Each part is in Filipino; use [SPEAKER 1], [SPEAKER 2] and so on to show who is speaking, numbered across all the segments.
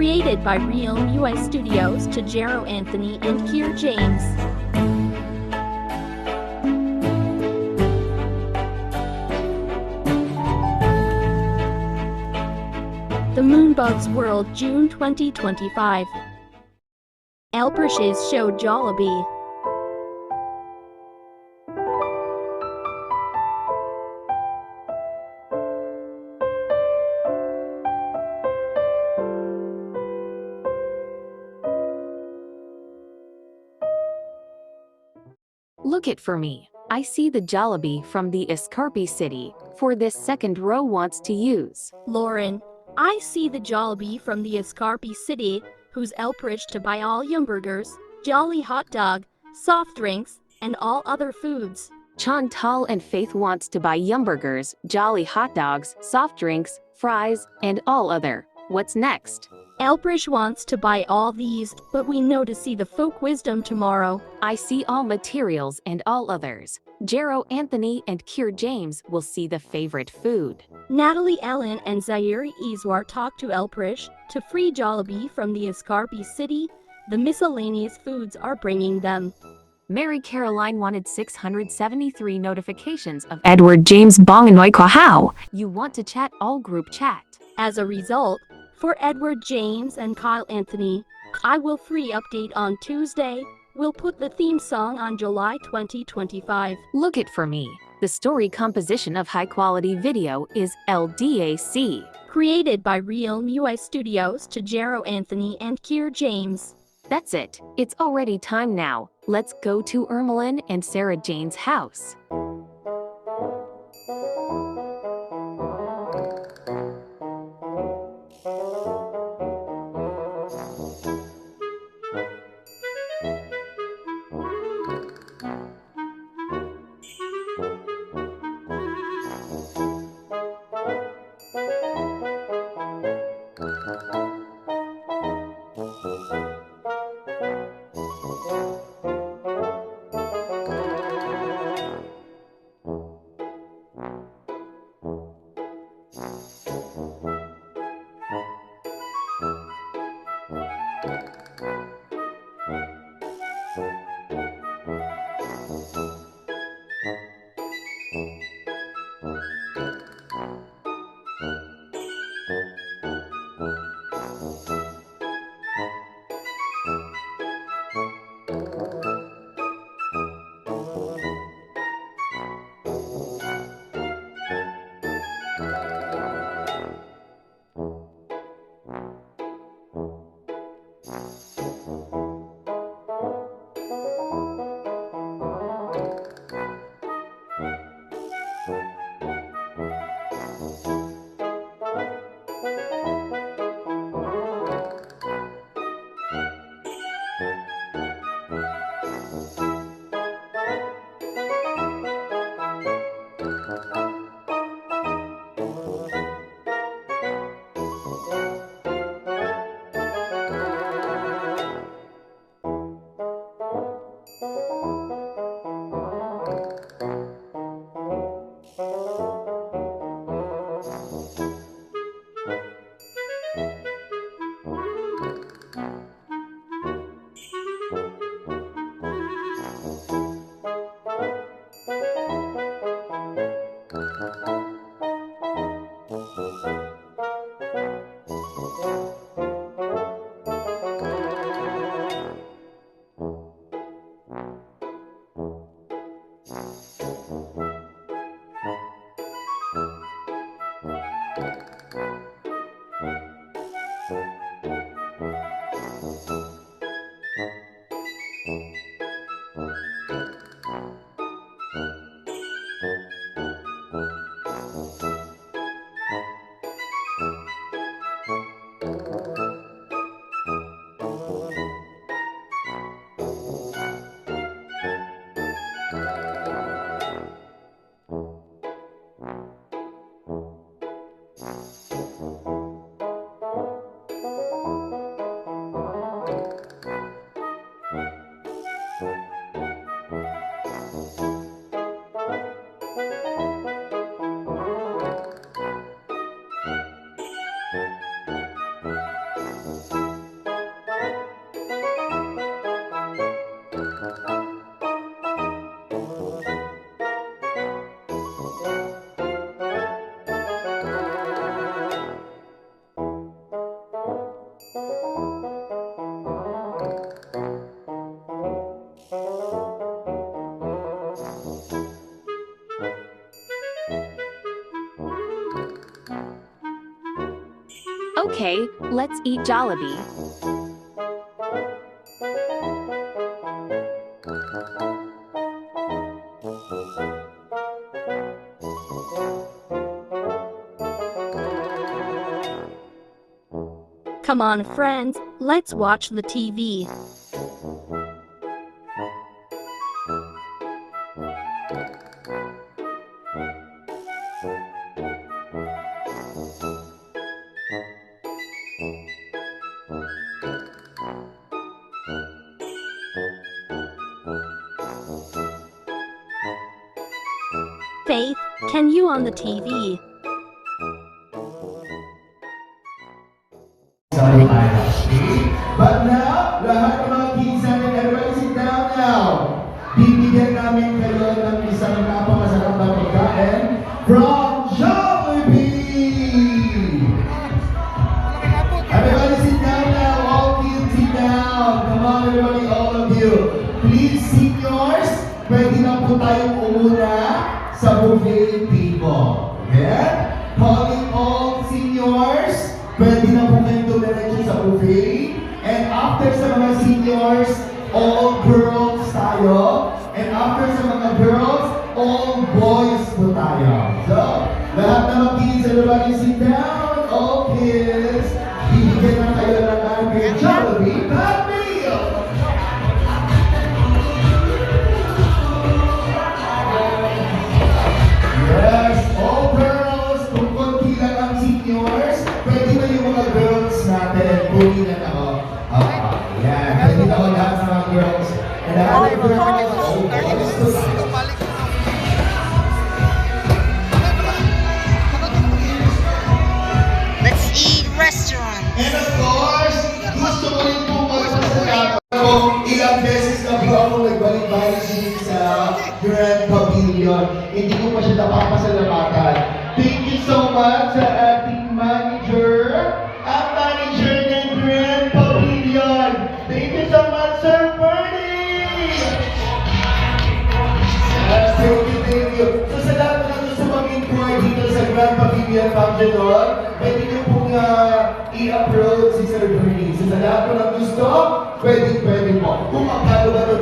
[SPEAKER 1] Created by Realm UI Studios to Jero Anthony and Kier James. The Moonbugs World, June 2025. Elprish's show Jollibee.
[SPEAKER 2] Look it for me. I see the Jollibee from the Escarpy City. For this second row wants to use.
[SPEAKER 1] Lauren, I see the Jollibee from the Escarpy City, who's Elprish to buy all Yumburgers, Jolly Hot Dog, soft drinks, and all other foods.
[SPEAKER 2] Chantal and Faith wants to buy Yumburgers, Jolly Hot Dogs, soft drinks, fries, and all other. What's next?
[SPEAKER 1] Elprish wants to buy all these, but we know to see the folk wisdom tomorrow.
[SPEAKER 2] I see all materials and all others. Jero Anthony and Kier James will see the favorite food.
[SPEAKER 1] Natalie Ellen and Zaire Iswar talk to Elprish to free Jollibee from the Escarpy City. The miscellaneous foods are bringing them.
[SPEAKER 2] Mary Caroline wanted 673 notifications of Edward James Bonganoy Kwahao. You want to chat all group chat.
[SPEAKER 1] As a result, for Edward James and Kyle Anthony, I will free update on Tuesday. We'll put the theme song on July 2025.
[SPEAKER 2] Look it for me. The story composition of high-quality video is LDAC.
[SPEAKER 1] Created by Realm UI Studios to Jero Anthony and Kier James.
[SPEAKER 2] That's it. It's already time now. Let's go to Ermeline and Sarah Jane's house. Okay, let's eat Jollibee.
[SPEAKER 1] Come on, friends, let's watch the TV. Faith, can you on the TV?
[SPEAKER 3] Sorry, but now, lahat ng mga kids natin, everybody sit down now. Bibigyan namin kayo ng isang napakasarap na pagkain from Jollibee! Everybody sit down now, all kids sit down. Come on everybody, all of you. Please, seniors, pwede na po tayong umuna sa buffet table. Okay? Calling all seniors, pwede na po kayong dumiretso sa buffet. And after sa mga seniors, all girls tayo. And after sa mga girls, all boys po tayo. So, lahat ng mga kids, everybody sit down. All kids, bibigyan na kayo ng ating Jollibee Hot Meal! Yes, all girls, kung konti lang ang seniors, pwede ba yung mga girls natin, puli na ako. Yan, pwede na ako lahat sa mga girls. And all girls, all boys to tayo.
[SPEAKER 4] Let's eat restaurant.
[SPEAKER 3] And of course, gusto ko rin po magpasalamat kung ilang beses na po ako nagbalik-balik din sa Grand Pavilion. Hindi ko pa siya napapasalamatan. Thank you so much sa ating manager, ang manager ng Grand Pavilion. Thank you so much, Sir Bernie! Yes, thank you. So sa lahat na gusto mag-inquire dito sa Grand Pavilion Function Hall, pwede niyo pong i-approach si Sir Bernie. So sa lahat na gusto, pwede po. Kung magkano ba ito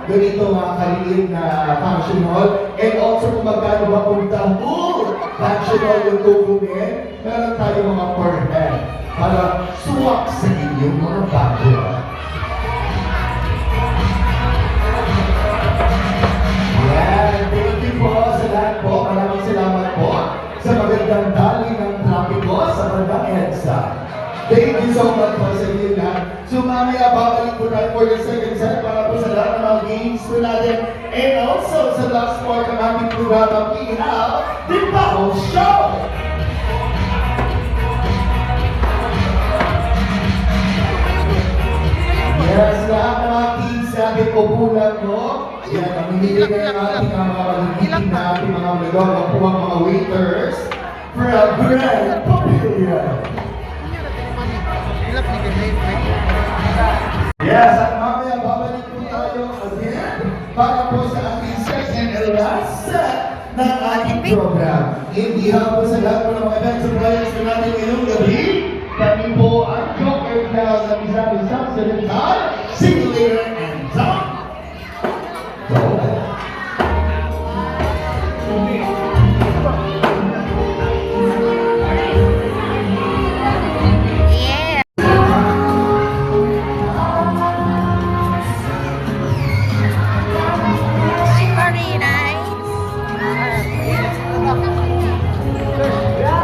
[SPEAKER 3] ganito mga kaliliit na function hall, and also kung magkano ba kung full function hall yung tukunin, meron tayo mga per head para suwak sa inyong mga budget. Yan, thank you po sa lahat po. Maraming salamat po sa magandang dali ng trapiko sa bandang EDSA. Thank you so much po sa inyo lahat. So mamaya babalik po tayo for the second set para po sa lahat ng mga games po natin. And also sa last part ng ating programa, we have the Bubble Show! Yes, lahat ng mga kids natin pupunan mo. Yan, mamimigay na yung ating mga magigiting na ating mga melon po ang mga waiters for a Grand Pavilion. Yes, at mamaya babalik po tayo again para po sa ating second and last set ng ating program. Hindi po sa lahat po ng mga events and projects na natin ngayong gabi. Kami po ang Joker Cloud ng isang salital, Simulator and Tom.
[SPEAKER 4] Yeah. Very nice.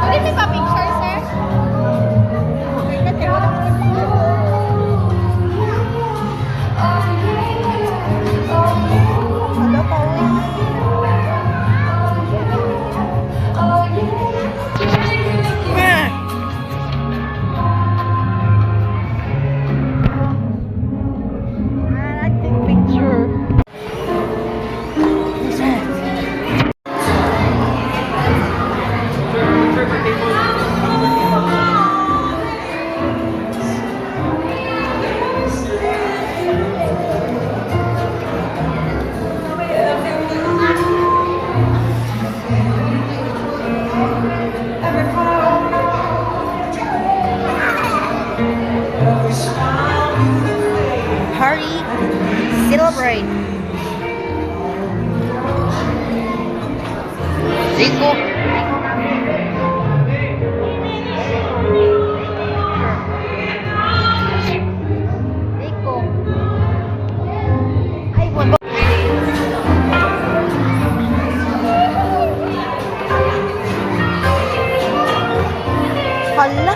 [SPEAKER 4] Pwede may pa-picture, sir? Celebrate. Zico. Zico. Ay, buwan. Hala.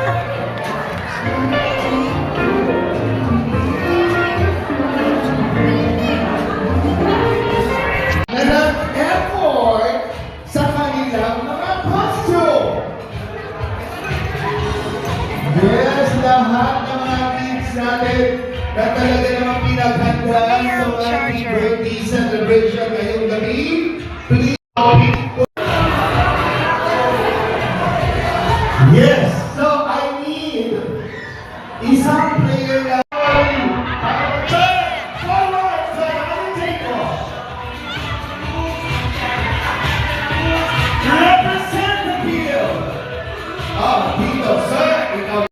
[SPEAKER 3] Na nag-effort sa kanilang mga costume. Yes, lahat ng mga kids natin na talaga namang pinaghanda sa ating birthday celebration ngayong gabi. Please, yes, so I need isang player na forward sa ating table. Represent the field. Dito, sir, ikaw.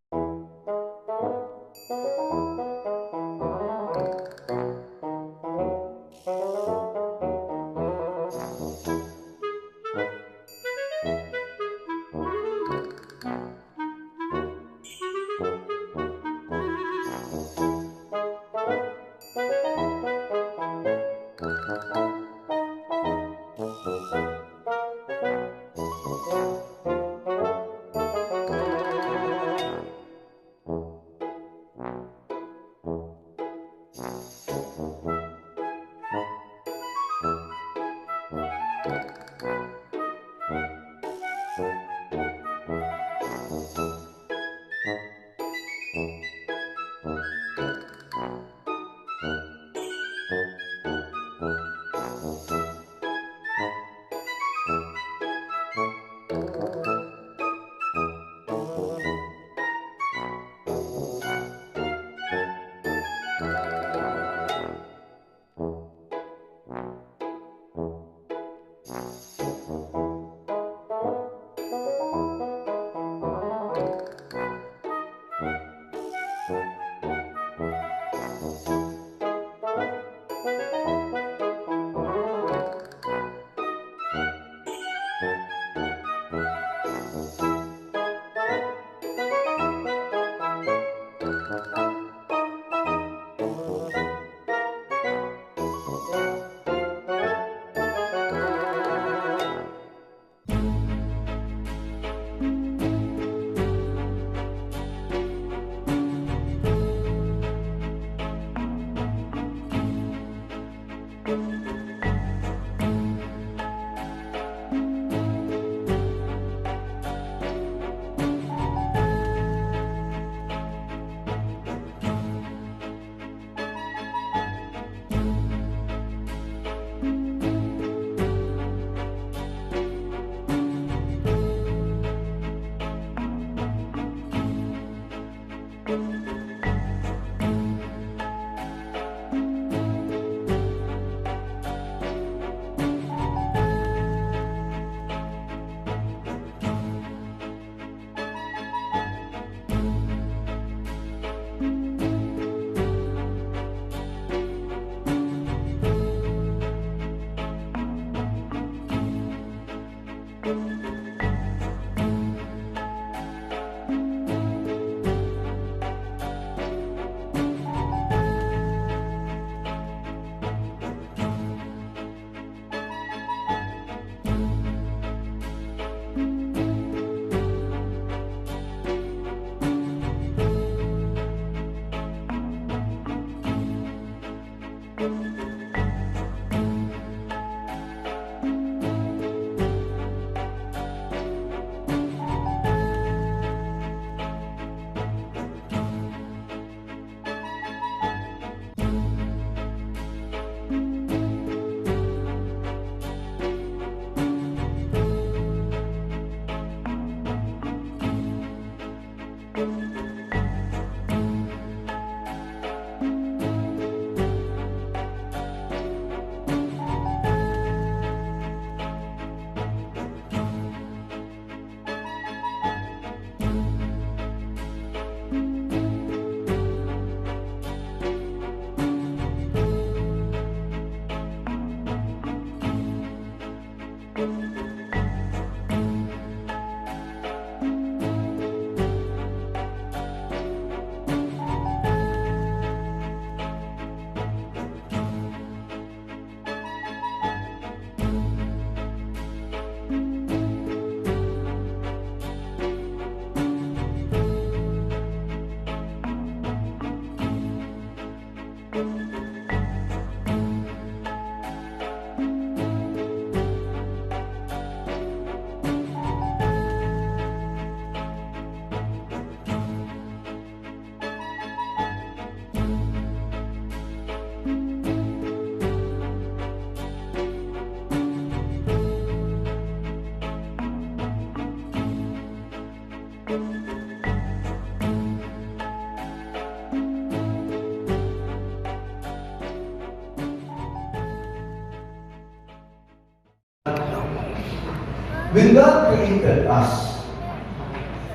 [SPEAKER 3] When God created us,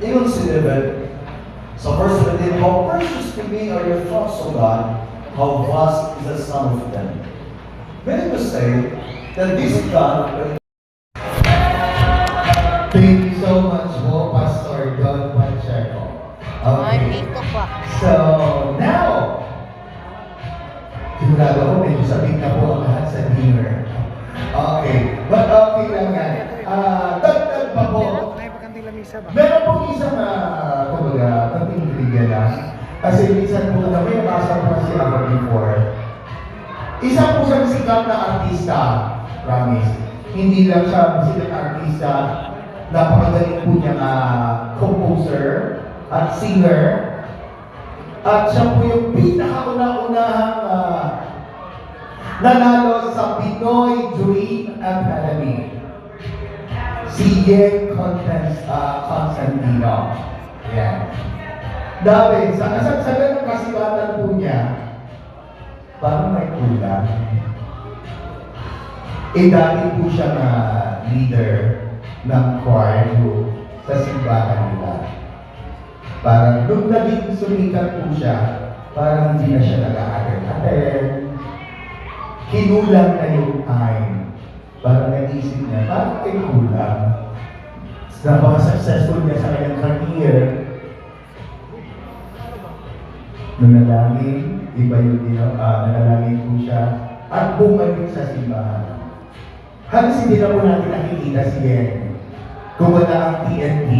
[SPEAKER 3] ingon si David, sa verse 17, how precious to me are your thoughts, O God, how vast is the sum of them. Meaning to say that this God. Thank you so much po, Pastor Don Pacheco.
[SPEAKER 4] Ay,
[SPEAKER 3] Okay.
[SPEAKER 4] Nico pa.
[SPEAKER 3] So, now, sigurado ko medyo sabik na po ang lahat sa dinner. Okay. But okay lang yan. Dagdag pa po. Meron pong isang, kumbaga, konting trivia lang. Kasi minsan po na may nabasa po kasi ako before. Isa po siyang sikat na artista, promise. Hindi lang siya sikat na artista, napakagaling po niya composer at singer. At siya po yung pinakauna-unahang nanalo sa Pinoy Dream Academy. Si Yeng Constantino. Yan. Dahil sa ganang kasikatan po niya, parang may kulang. Dati po siya na leader ng choir group sa simbahan nila. Parang nung naging sumikat po siya, parang hindi na siya nag-aaral. Kinulang na yung time. Parang naisip niya, parang ay kulang. Napaka-successful niya sa kanyang career. Nanalangin, iba yung nanalangin po siya, at bumalik sa simbahan. Halos hindi na po natin nakikita si Yen. Kung wala ang TNT,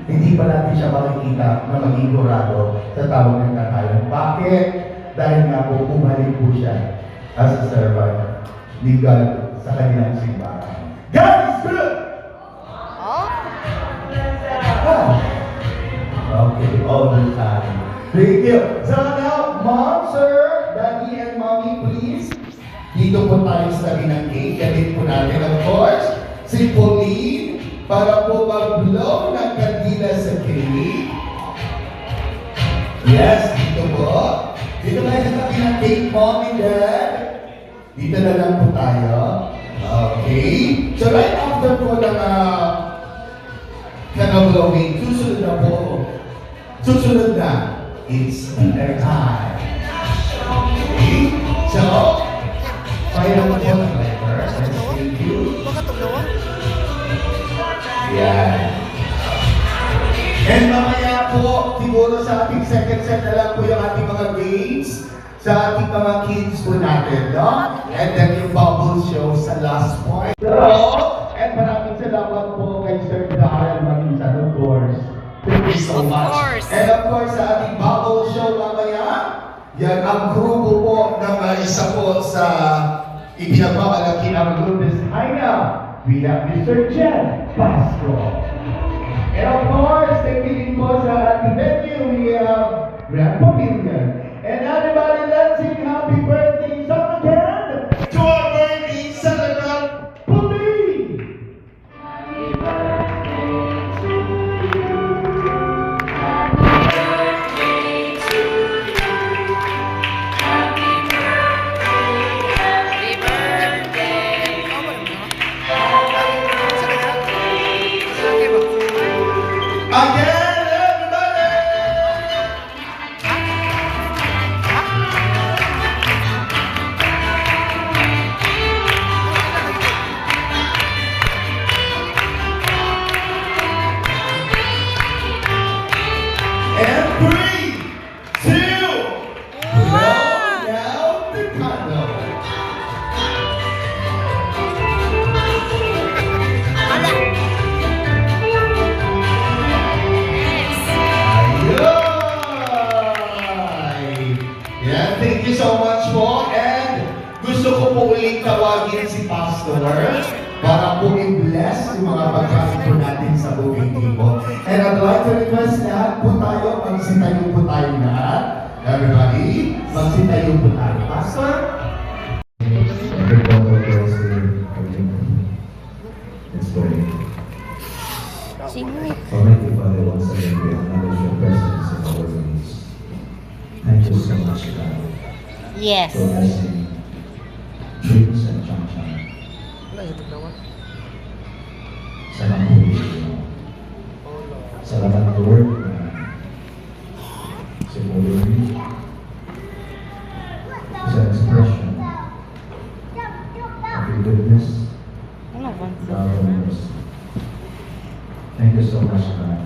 [SPEAKER 3] hindi pa natin siya makikita na maging dorado sa tawag ng tatayan. Bakit? Dahil nga po, bumalik po siya as a servant ni God sa kanilang simbahan. God is good! Okay, all the time. Thank you. So now, Mom, Sir, Daddy, and Mommy, please. Dito po tayo sa tabi ng cake. Galit po natin, of course, si Pauline para po mag-blow ng kandila sa cake. Yes, dito po. Dito tayo sa tabi ng cake, Mom and Dad. Dito na lang po tayo. Okay. So right after po ng blowing, susunod na po. Susunod na. It's dinner time. Okay? So, final po ng letter. Thank you. Yan. And mamaya po, siguro sa ating second set na lang po yung ating mga games sa ating mga kids po natin, no? And then yung bubble show sa last point. So, and maraming salamat po kay Sir Darrell Maginsan, of course. Thank you so much. And of course, sa ating bubble show mamaya, yan ang grupo po ng isa po sa ipinagmamalaki ng Lourdes Haina. We have Mr. Jen Pasco. And of course, nakikinig po sa ating venue, we have Grand Pavilion. And everybody, let's sing happy birthday song again to our birthday celebrant, Pauline! Happy birthday to you. Happy birthday to you. Happy birthday, happy birthday. Happy birthday to you. Again! Thank you so much po, and gusto ko po ulit tawagin si Pastor para po i-bless yung mga pagkain po natin sa buffet table. And I'd like to request lahat po tayo, magsitayo po tayo lahat. Everybody, magsitayo po tayo. Pastor? Let's go. Almighty Father, once again, we acknowledge your presence in our midst. Thank you so much, God.
[SPEAKER 4] Yes.
[SPEAKER 3] For blessing dreams and Changchang. Salamat Lord sa Lord sa expression of your goodness, love and mercy. Thank you so much, God.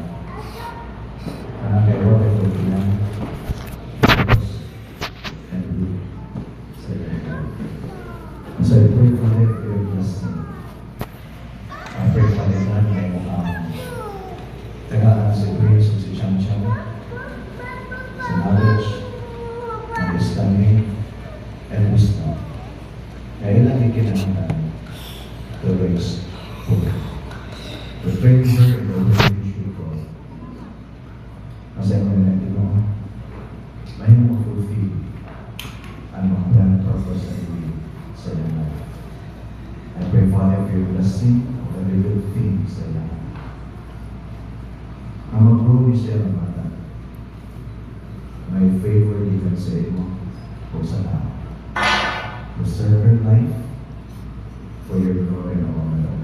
[SPEAKER 3] Kaya wala ito bilang and we say so I pray for your blessing. I pray for the God tagaan si Grace at si Chang Chang sa knowledge, understanding, and wisdom. Kaya ilang ikinangan to raise hope. To train her in the way which we go. Kasi ang mga nagtino, may ma-fulfill ang mga plan and purpose na ibig sa iyo na. I pray Father for your blessing of every good thing sa iyo. Ang mag-grow siya ng bata. May favor even sa iyo o sa tao. To serve her life for your glory and honor.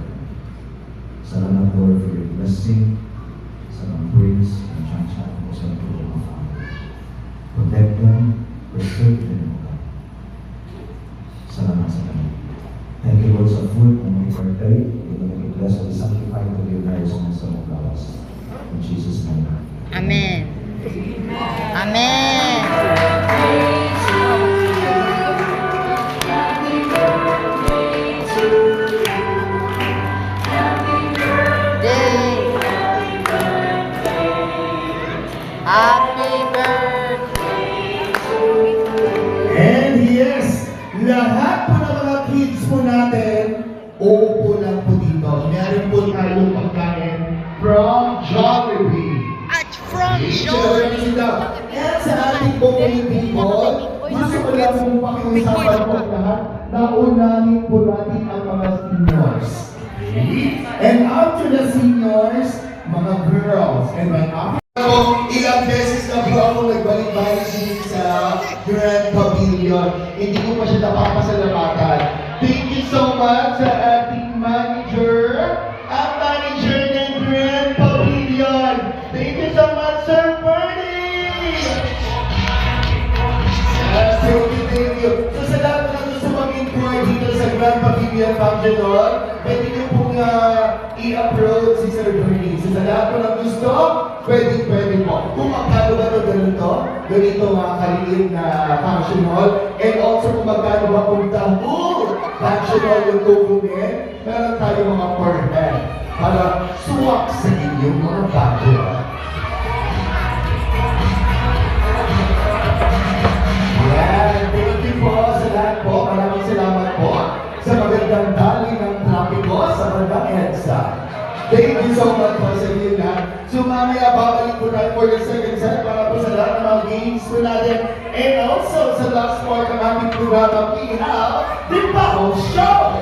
[SPEAKER 3] Salamat Lord for your blessing sa mga praise and chance-chance mo sa mga family. Protect them, preserve them, O God. Salamat sa kanila. Thank you Lord sa food na may birthday. Ito na i-bless and sanctify to your lives and sa mga gawas. In Jesus' name.
[SPEAKER 4] Amen. Amen. Happy birthday.
[SPEAKER 3] And yes, lahat po ng mga kids po natin, uupo lang po dito. Meron po tayong pagkain from Jollibee.
[SPEAKER 4] At from
[SPEAKER 3] Jollibee. And sa ating Bongay people, gusto ko lang po pakiusapan po lahat na unahin po natin ang mga seniors. Okay? And after the seniors, mga girls. And right after ilang beses na po ako nagbalik-balik din sa Grand Pavilion. Hindi ko pa siya napapasalamatan. Thank you so much sa ating manager, ang manager ng Grand Pavilion. Thank you so much, Sir Bernie! Thank you. So sa lahat na gusto mag-inquire dito sa Grand Pavilion Function Hall, pwede niyo pong i-approach si Sir Bernie. So sa lahat na gusto, pwede po. Kung magkano ba ito ganito mga kaliit na function hall, and also kung magkano ba kung full function hall yung kukunin, meron tayo mga per head para suwak sa inyong mga budget. Yan, thank you po sa lahat po. Maraming salamat po sa magandang dali ng trapiko sa bandang EDSA. Thank you so much po sa inyo lahat. So mamaya babalik po tayo for the second set para po sa lahat ng mga games po natin. And also sa last part ng ating programa, we have the Bubble Show!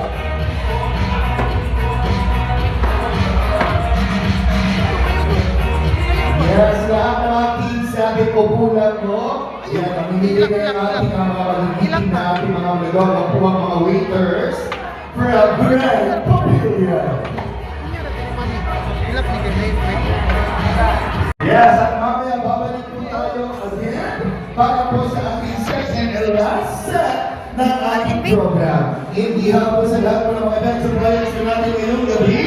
[SPEAKER 3] Yes, lahat ng mga kids natin po bulan mo. Yan, namimili na yung ating mga magigiting na ating mga magagawa po ang mga waiters for a Grand Pavilion. Yes, at mamaya babalik po tayo again para po sa ating second and last set ng ating program. In behalf po sa lahat po ng mga event suppliers na natin ngayong gabi,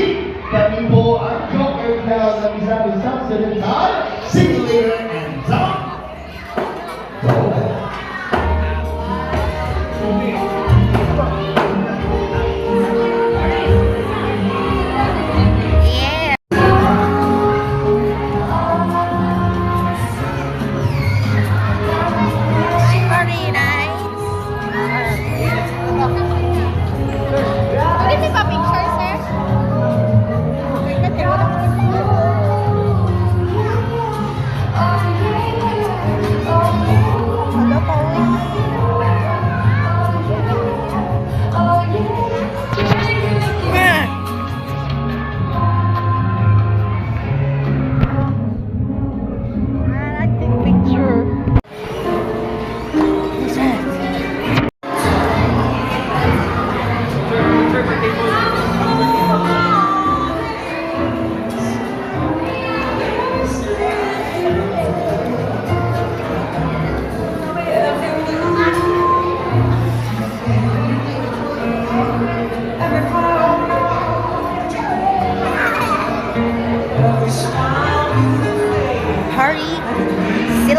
[SPEAKER 3] kami po ang Joker Cloud ng isang Occidental, Simulator and Dump.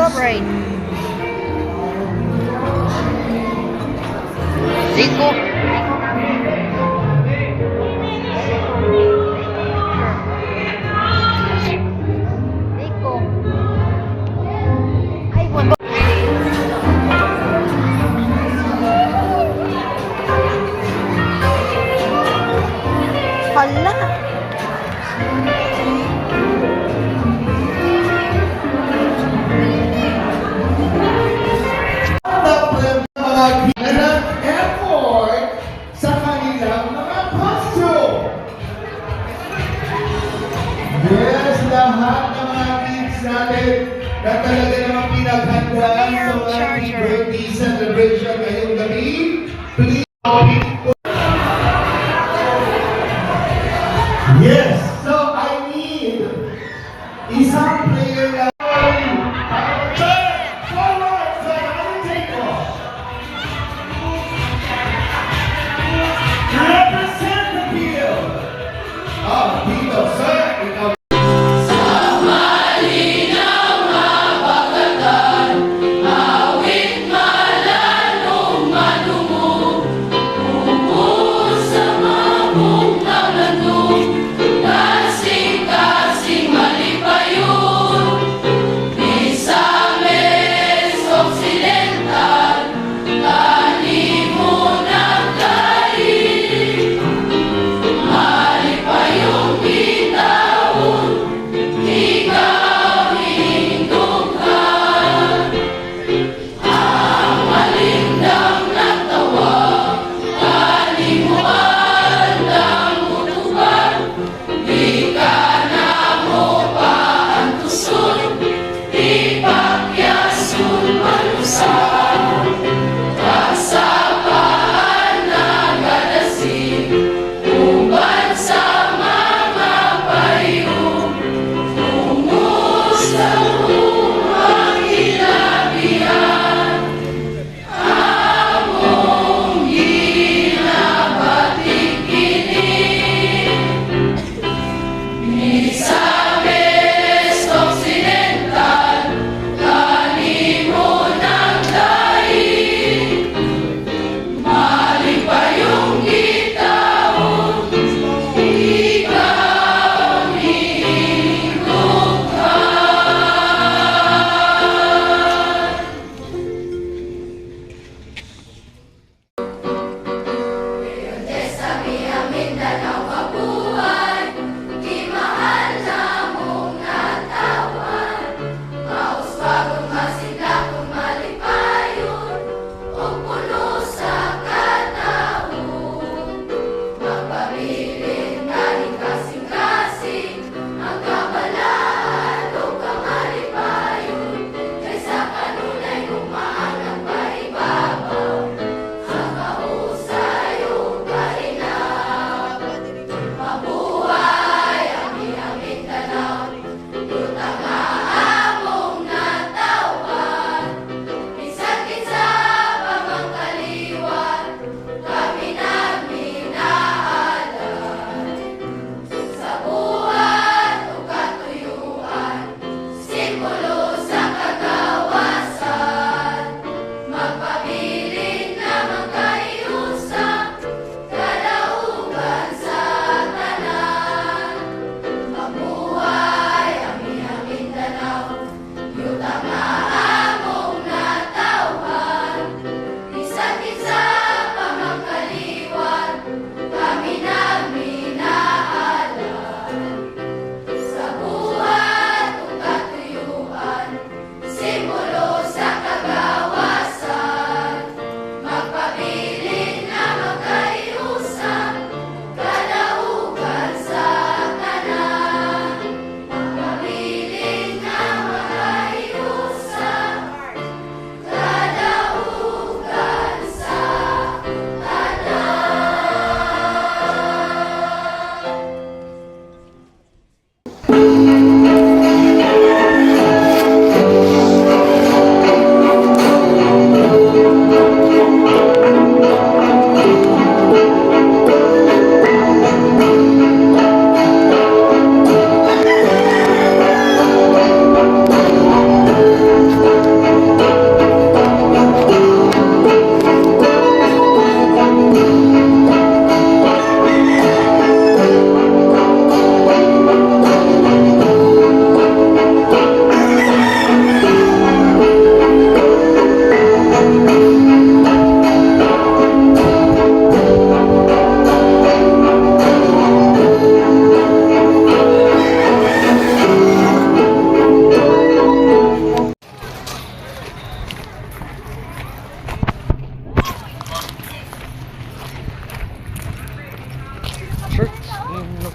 [SPEAKER 4] celebrate. Zico. Zico. Ay, bueno. Hala.
[SPEAKER 3] Mga ginanang effort sa kanilang mga costume. Yes, lahat ng mga kids natin na talaga namang pinaghanda sa ating birthday celebration ngayong gabi. Please, yes, so I need isang player na forward sa table. Represent the field. Dito, sir, ikaw.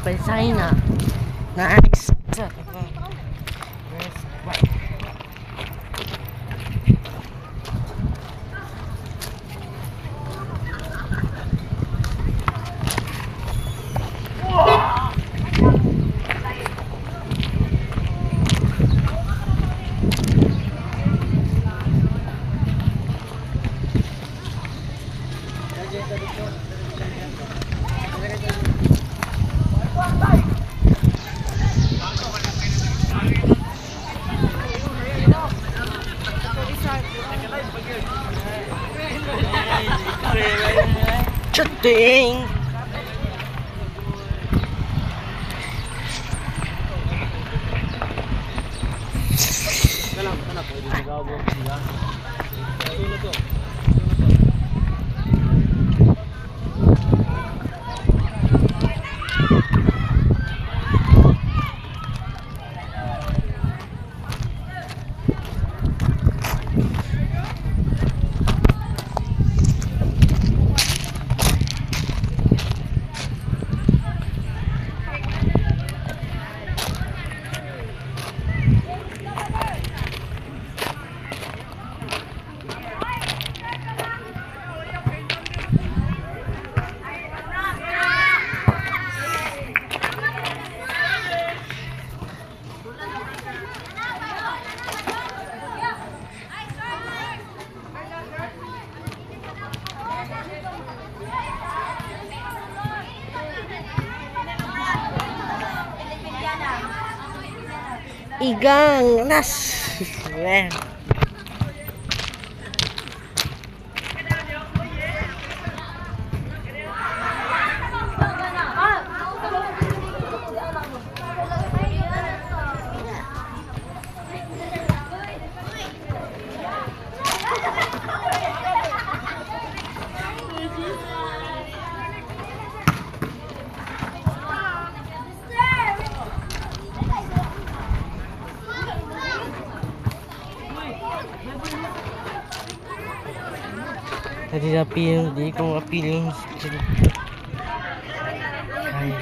[SPEAKER 5] Pansay na. Next. Chuting! Igang nas. Tadi apil, di ko apil yung ay.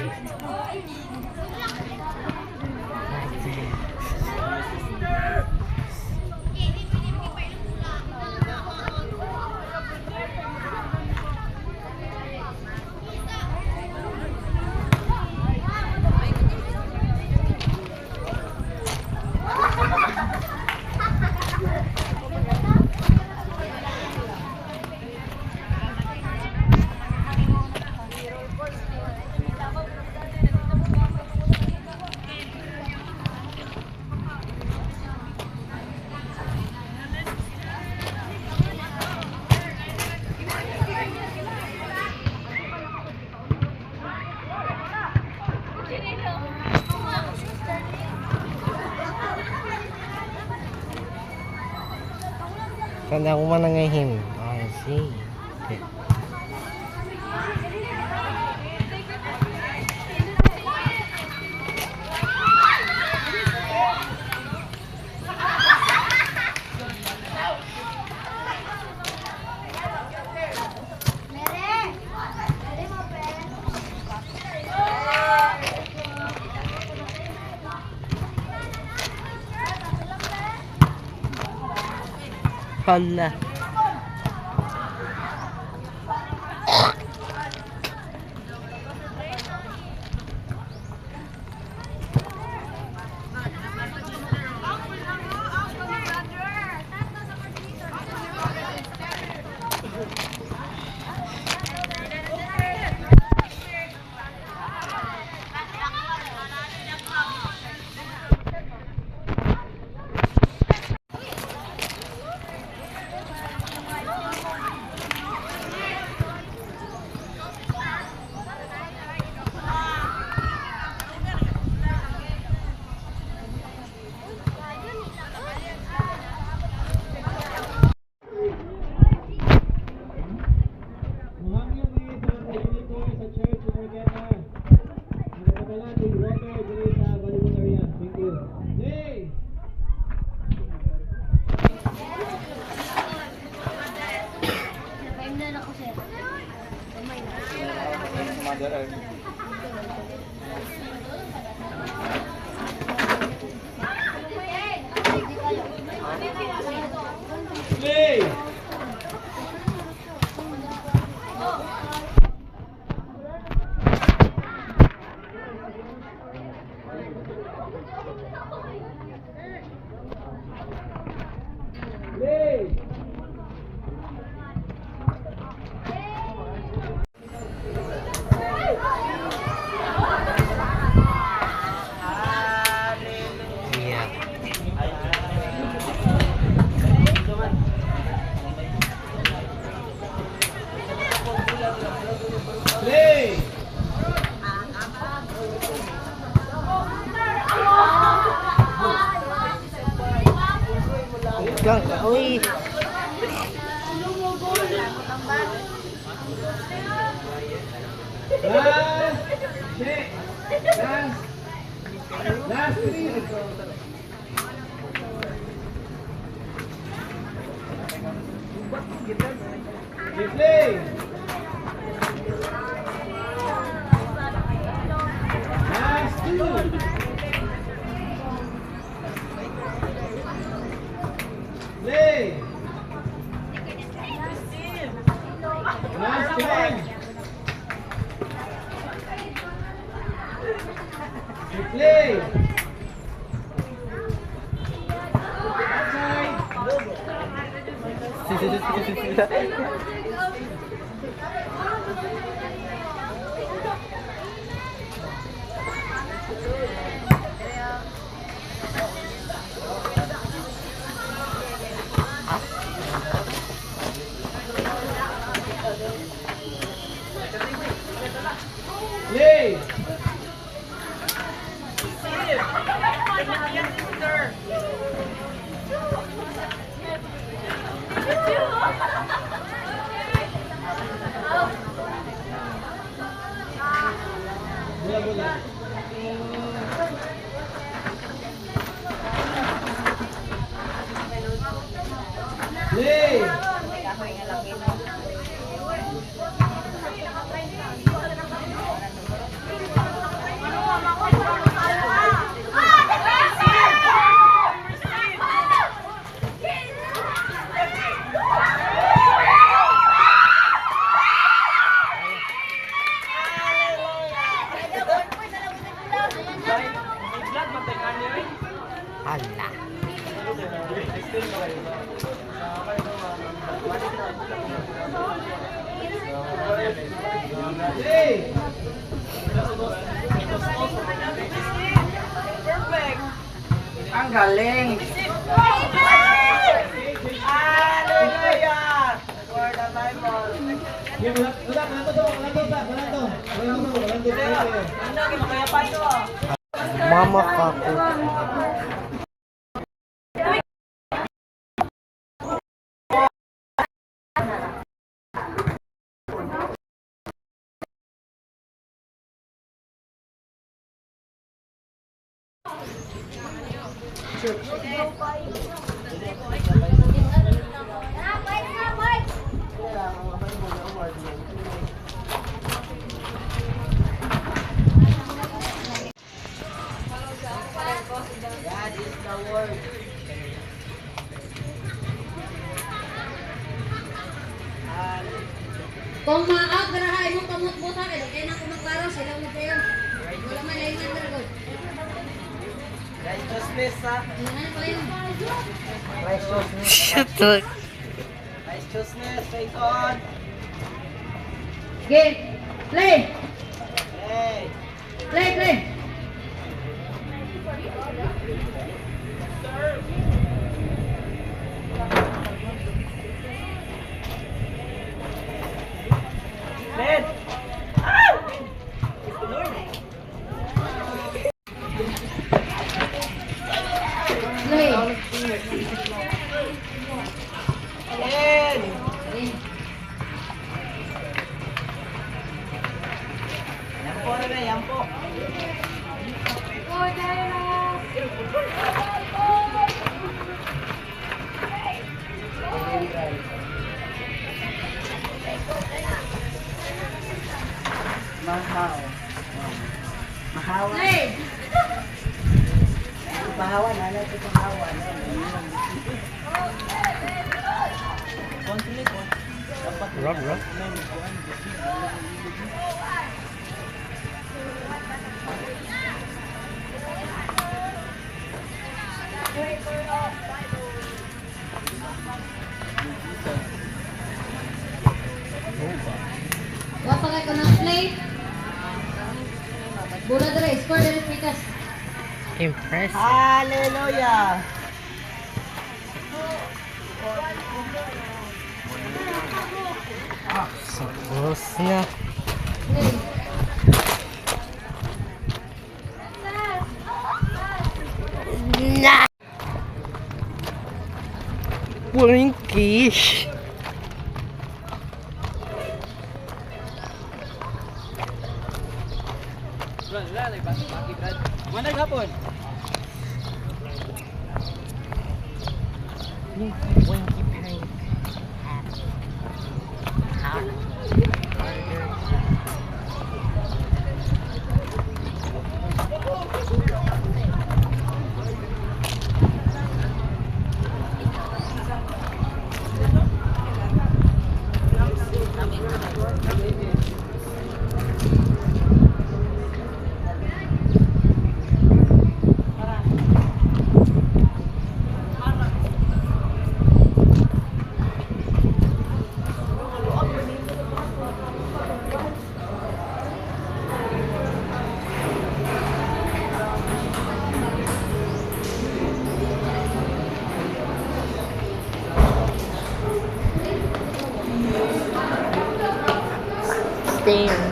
[SPEAKER 5] Kanda ko man nangahim. I see. Okay. Hala.
[SPEAKER 6] Mother Earth. Last three. Replay. Last two. Play. Last one. Replay. Play. Bola, bola. Play.
[SPEAKER 5] Hala.
[SPEAKER 6] Play.
[SPEAKER 7] Ang galing! Hallelujah! For the Bible.
[SPEAKER 6] Game, wala to.
[SPEAKER 7] Ano, gimakayapan to?
[SPEAKER 5] Mama kako.
[SPEAKER 7] God is the word.
[SPEAKER 4] Kung maag, garahay mo kamot-buta kayo. Kaya na kumaklaro, sila mo kayo. Wala man laingan na rin.
[SPEAKER 7] Righteousness, ha?
[SPEAKER 4] Ano pa yun?
[SPEAKER 5] Shut
[SPEAKER 7] Righteousness, face on.
[SPEAKER 4] Game. Play.
[SPEAKER 7] Hey!
[SPEAKER 4] Play.
[SPEAKER 7] Red!
[SPEAKER 4] Play.
[SPEAKER 7] Alin! Yan po. Mahaw. Mahawan.
[SPEAKER 4] Play.
[SPEAKER 7] Mahawan, ano ito mahawan?
[SPEAKER 5] Rob.
[SPEAKER 4] Wapagay ko ng play. Bola dere, score dere pikas.
[SPEAKER 5] Impressed.
[SPEAKER 7] Hallelujah!
[SPEAKER 5] Suppose na.
[SPEAKER 4] Play.
[SPEAKER 5] Frankie.
[SPEAKER 6] Mana gapon?
[SPEAKER 5] Stand.